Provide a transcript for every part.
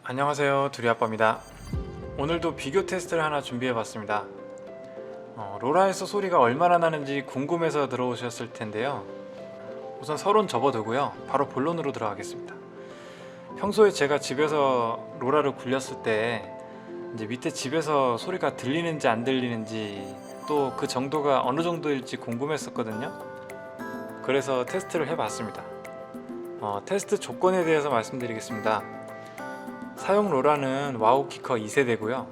안녕하세요, 두리아빠입니다. 오늘도 비교 테스트를 하나 준비해 봤습니다. 로라에서 소리가 얼마나 나는지 궁금해서 들어오셨을 텐데요. 우선 서론 접어두고요, 바로 본론으로 들어가겠습니다. 평소에 제가 집에서 로라를 굴렸을 때 이제 밑에 집에서 소리가 들리는지 안 들리는지 또 그 정도가 어느 정도일지 궁금했었거든요. 그래서 테스트를 해봤습니다. 테스트 조건에 대해서 말씀드리겠습니다. 사용 로라는 와우키커 2세대고요.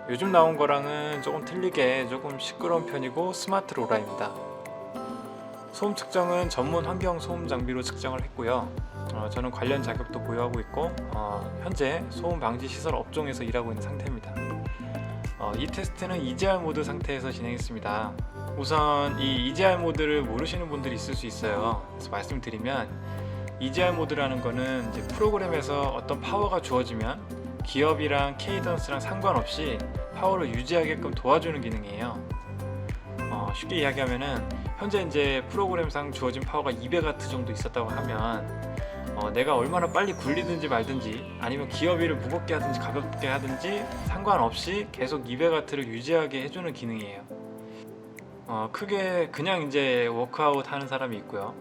요즘 나온 거랑은 조금 틀리게 조금 시끄러운 편이고 스마트 로라입니다. 소음 측정은 전문 환경 소음 장비로 측정을 했고요. 저는 관련 자격도 보유하고 있고 현재 소음 방지 시설 업종에서 일하고 있는 상태입니다. 이 테스트는 EGR 모드 상태에서 진행했습니다. 우선 이 EGR 모드를 모르시는 분들이 있을 수 있어요. 그래서 말씀드리면 EGR 모드라는 거는 이제 프로그램에서 어떤 파워가 주어지면 기업이랑 케이던스랑 상관없이 파워를 유지하게끔 도와주는 기능이에요. 쉽게 이야기하면은 현재 이제 프로그램상 주어진 파워가 200W 정도 있었다고 하면 내가 얼마나 빨리 굴리든지 말든지 아니면 기어비를 무겁게 하든지 가볍게 하든지 상관없이 계속 200W를 유지하게 해주는 기능이에요. 크게 그냥 이제 워크아웃 하는 사람이 있고요.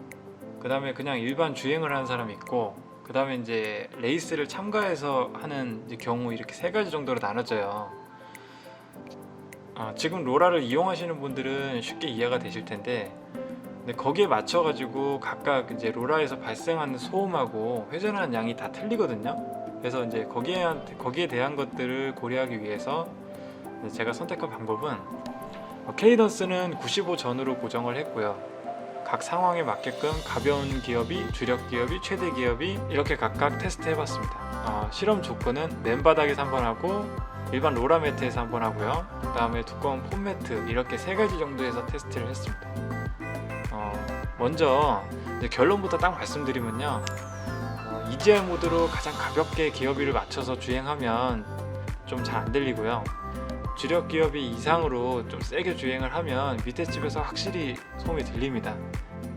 그 다음에 그냥 일반 주행을 하는 사람이 있고, 그 다음에 이제 레이스를 참가해서 하는 이제 경우, 이렇게 세 가지 정도로 나눠져요. 지금 로라를 이용하시는 분들은 쉽게 이해가 되실 텐데, 근데 거기에 맞춰 가지고 각각 이제 로라에서 발생하는 소음하고 회전하는 양이 다 틀리거든요. 그래서 이제 거기에 대한 것들을 고려하기 위해서 제가 선택한 방법은 케이던스는 95 전으로 고정을 했고요. 각 상황에 맞게끔 가벼운 기어비, 주력 기어비, 최대 기어비 이렇게 각각 테스트 해봤습니다. 실험 조건은 맨바닥에서 한번 하고 일반 로라 매트에서 한번 하고요. 그 다음에 두꺼운 폼 매트, 이렇게 세 가지 정도에서 테스트를 했습니다. 먼저 이제 결론부터 딱 말씀드리면요, EGR 모드로 가장 가볍게 기어비를 맞춰서 주행하면 좀 잘 안 들리고요. 주력 기어비 이상으로 좀 세게 주행을 하면 밑에 집에서 확실히 소음이 들립니다.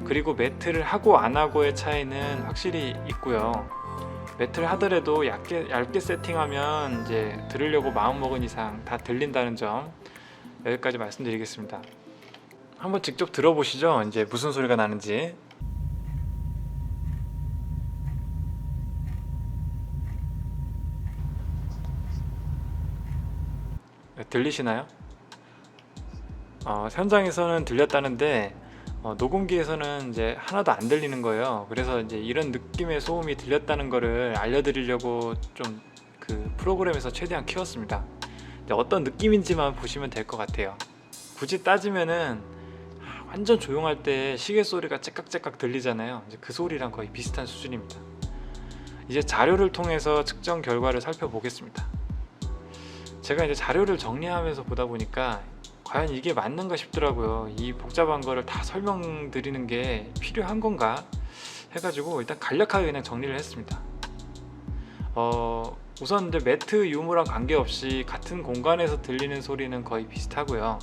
그리고 매트를 하고 안 하고의 차이는 확실히 있고요. 매트를 하더라도 얇게 세팅하면 이제 들으려고 마음먹은 이상 다 들린다는 점, 여기까지 말씀드리겠습니다. 한번 직접 들어보시죠. 이제 무슨 소리가 나는지. 들리시나요? 현장에서는 들렸다는데 녹음기에서는 이제 하나도 안 들리는 거예요. 그래서 이제 이런 느낌의 소음이 들렸다는 거를 알려드리려고 좀 그 프로그램에서 최대한 키웠습니다. 어떤 느낌인지만 보시면 될 것 같아요. 굳이 따지면은 완전 조용할 때 시계 소리가 째깍째깍 들리잖아요. 이제 그 소리랑 거의 비슷한 수준입니다. 이제 자료를 통해서 측정 결과를 살펴보겠습니다. 제가 이제 자료를 정리하면서 보다 보니까 과연 이게 맞는가 싶더라고요. 이 복잡한 거를 다 설명드리는 게 필요한 건가 해가지고 일단 간략하게 그냥 정리를 했습니다. 우선 이제 매트 유무랑 관계없이 같은 공간에서 들리는 소리는 거의 비슷하고요.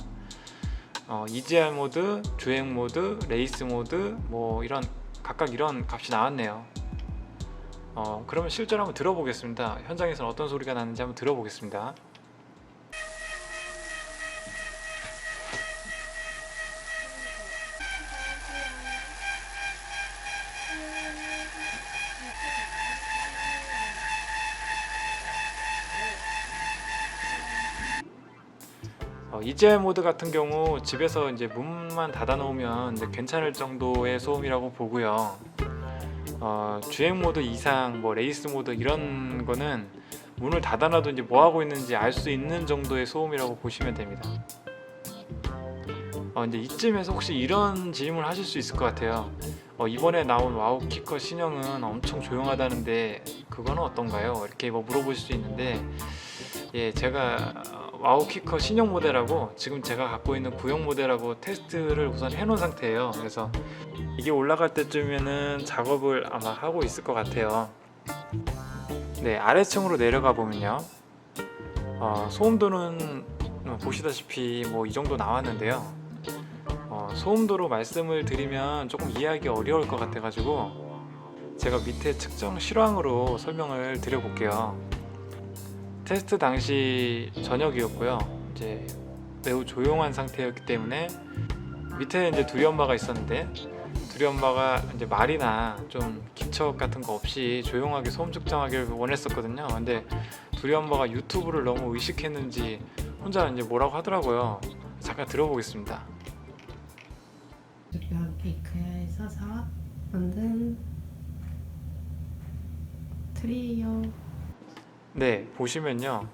EGR 모드, 주행 모드, 레이스 모드, 뭐 이런 각각 이런 값이 나왔네요. 그러면 실제로 한번 들어보겠습니다. 현장에서는 어떤 소리가 나는지 한번 들어보겠습니다. EGR 모드 같은 경우 집에서 이제 문만 닫아 놓으면 이제 괜찮을 정도의 소음이라고 보고요. 주행 모드 이상, 뭐 레이스 모드 이런 거는 문을 닫아놔도 이제 뭐 하고 있는지 알 수 있는 정도의 소음이라고 보시면 됩니다. 이제 이쯤에서 혹시 이런 질문을 하실 수 있을 것 같아요. 이번에 나온 와우키커 신형은 엄청 조용하다는데 그거는 어떤가요? 이렇게 뭐 물어보실 수 있는데, 예, 제가 와우키커 신형 모델하고 지금 제가 갖고 있는 구형 모델하고 테스트를 우선 해놓은 상태예요. 그래서 이게 올라갈 때쯤에는 작업을 아마 하고 있을 것 같아요. 네, 아래층으로 내려가 보면요, 소음도는 보시다시피 뭐 이 정도 나왔는데요. 소음도로 말씀을 드리면 조금 이해하기 어려울 것 같아 가지고 제가 밑에 측정 실황으로 설명을 드려 볼게요. 테스트 당시 저녁이었고요. 이제 매우 조용한 상태였기 때문에 밑에 이제 둘이 엄마가 있었는데 둘이 엄마가 이제 말이나 좀 기척 같은 거 없이 조용하게 소음 측정하기를 원했었거든요. 근데 둘이 엄마가 유튜브를 너무 의식했는지 혼자 이제 뭐라고 하더라고요. 잠깐 들어보겠습니다. 주변 케이크에 써서 만든 트리요. 네, 보시면요.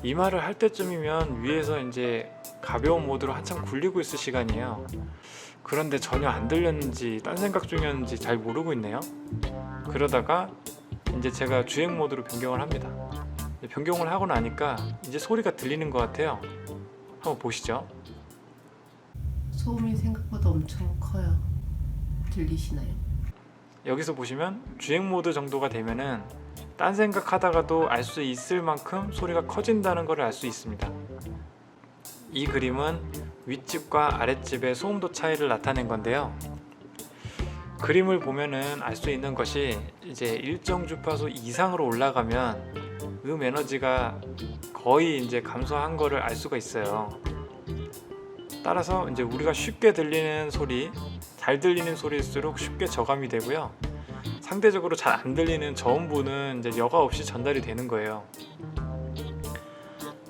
이 말을 할 때쯤이면 위에서 이제 가벼운 모드로 한참 굴리고 있을 시간이에요. 그런데 전혀 안 들렸는지 딴 생각 중이었는지 잘 모르고 있네요. 그러다가 이제 제가 주행 모드로 변경을 합니다. 변경을 하고 나니까 이제 소리가 들리는 것 같아요. 한번 보시죠. 소음이 생각보다 엄청 커요. 들리시나요? 여기서 보시면 주행 모드 정도가 되면은 딴 생각하다가도 알 수 있을 만큼 소리가 커진다는 것을 알 수 있습니다. 이 그림은 윗집과 아랫집의 소음도 차이를 나타낸 건데요. 그림을 보면은 알 수 있는 것이 이제 일정 주파수 이상으로 올라가면 음 에너지가 거의 이제 감소한 거를 알 수가 있어요. 따라서 이제 우리가 쉽게 들리는 소리, 잘 들리는 소리일수록 쉽게 저감이 되고요. 상대적으로 잘 안 들리는 저음부는 이제 여과 없이 전달이 되는 거예요.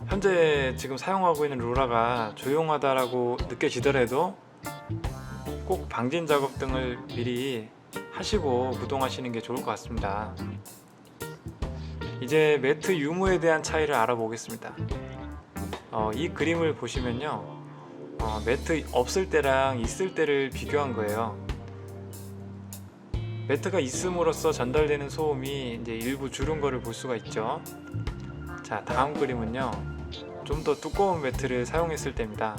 현재 지금 사용하고 있는 로라가 조용하다라고 느껴지더라도 꼭 방진 작업 등을 미리 하시고 구동하시는 게 좋을 것 같습니다. 이제 매트 유무에 대한 차이를 알아보겠습니다. 이 그림을 보시면요, 매트 없을 때랑 있을 때를 비교한 거예요. 매트가 있음으로써 전달되는 소음이 이제 일부 줄은 거를 볼 수가 있죠. 자, 다음 그림은요, 좀 더 두꺼운 매트를 사용했을 때입니다.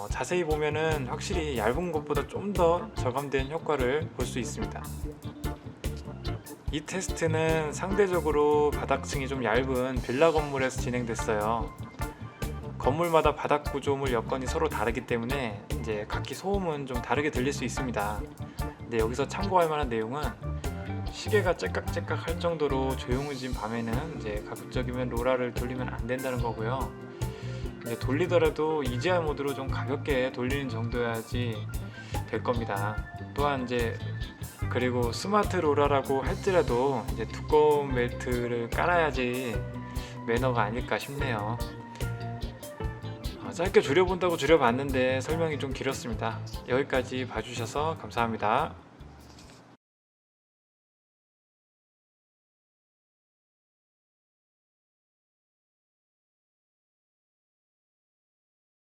자세히 보면은 확실히 얇은 것보다 좀 더 저감된 효과를 볼 수 있습니다. 이 테스트는 상대적으로 바닥층이 좀 얇은 빌라 건물에서 진행됐어요. 건물마다 바닥 구조물 여건이 서로 다르기 때문에 이제 각기 소음은 좀 다르게 들릴 수 있습니다. 근데 여기서 참고할 만한 내용은 시계가 째깍째깍 할 정도로 조용해진 밤에는 이제 가급적이면 로라를 돌리면 안 된다는 거고요. 이제 돌리더라도 EGR 모드로 좀 가볍게 돌리는 정도여야지 될 겁니다. 또한 이제 그리고 스마트 로라라고 할지라도 이제 두꺼운 벨트를 깔아야지 매너가 아닐까 싶네요. 짧게 줄여본다고 줄여봤는데 설명이 좀 길었습니다. 여기까지 봐주셔서 감사합니다.